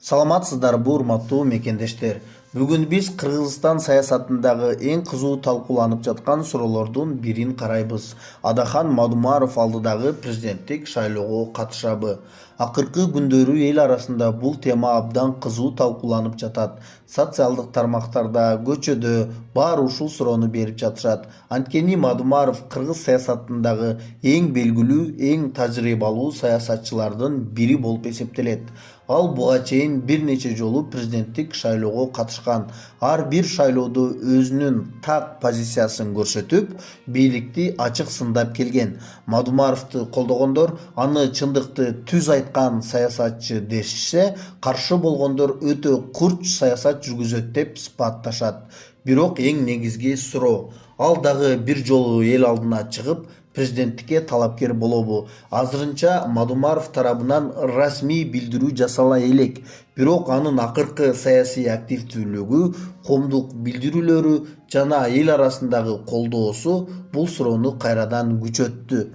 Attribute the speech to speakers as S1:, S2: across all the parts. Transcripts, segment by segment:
S1: Саламатсыздарбы урматтуу мекендештер. Бүгүн биз Кыргызстан саясатындагы эң кызуу талкууланып жаткан суроолордун бирин карайбыз. Адахан Мадумаров алдыдагы президенттик шайлоого катышабы? Акыркы күндөрү эл арасында бул тема абдан кызуу талкууланып жатат. Социалдык тармактарда, көчөдө баары ушул суроону берип жатышат. Анткени Мадумаров кыргыз саясатындагы эң белгилүү, эң тажрыйбалуу саясатчылардын бири болуп эсептелет. Ал буга чейин бир нече жолу президенттик шайлоого катышкан. Ар бир шайлоодо өзүнүн так позициясын көрсөтүп, бийликти ачык сындап келген. Мадумаровду колдогондор аны чындыкты түз айткан саясатчы дешсе, каршы болгондор өтө курч саясат жүргүзөт деп сыпатташат. Бирок эң негизги суроо, ал дагы бир жолу эл алдына чыгып, президенттикке талапкер болобу? Азырынча Мадумаров тарабынан расмий билдирүү жасала элек, бирок анын акыркы саясий активдүүлүгү, коомдук билдирүүлөрү жана эл арасындагы колдоосу бул суроону кайрадан күчөттү.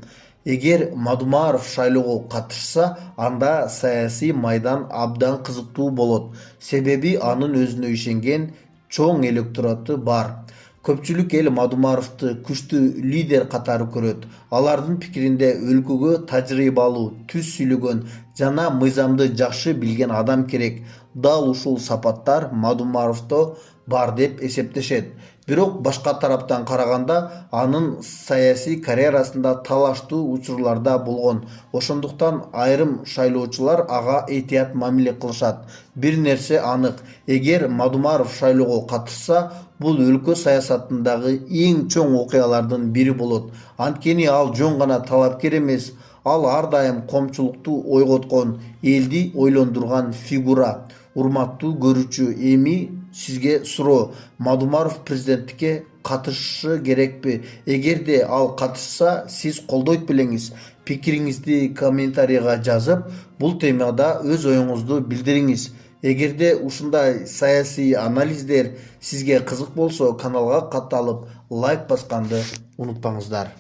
S1: Эгер Мадумаров шайлоого катышса, анда саясий майдан абдан кызыктуу болот. Себеби анын өзүнө ишенген чоң электораты бар. Көпчүлүк эл Мадумаровду күчтүү лидер катары көрөт. Алардын пикиринде өлкөгө тажрыйбалуу, түз сүйлөгөн жана мыйзамды жакшы билген адам керек. Дал ушул сапаттар Мадумаровдо бар деп эсептешет. Бирок башка тараптан караганда, анын саясий карьерасында талаштуу учурларда болгон. Ошондуктан айрым шайлоочулар ага этият мамиле кылышат. Бир нерсе анык, эгер Мадумаров шайлоого катышса, бул өлкө саясатындагы эң чоң окуялардын бири болот. Анткени ал жөн гана талапкер эмес, ал ар дайым коомчулукту ойготкон, элди ойлондурган фигура. Урматтуу көрүүчү, эми сизге суроо: Мадумаров президенттикке катышы керекпи? Эгерде ал катышса, сиз колдойт белеңиз? Пикириңизди комментарийга жазып, бул темада өз оюңузду билдириңиз. Эгерде ушундай саясий анализдер сизге кызык болсо, каналга катталып, лайк басканды унутпаңыздар.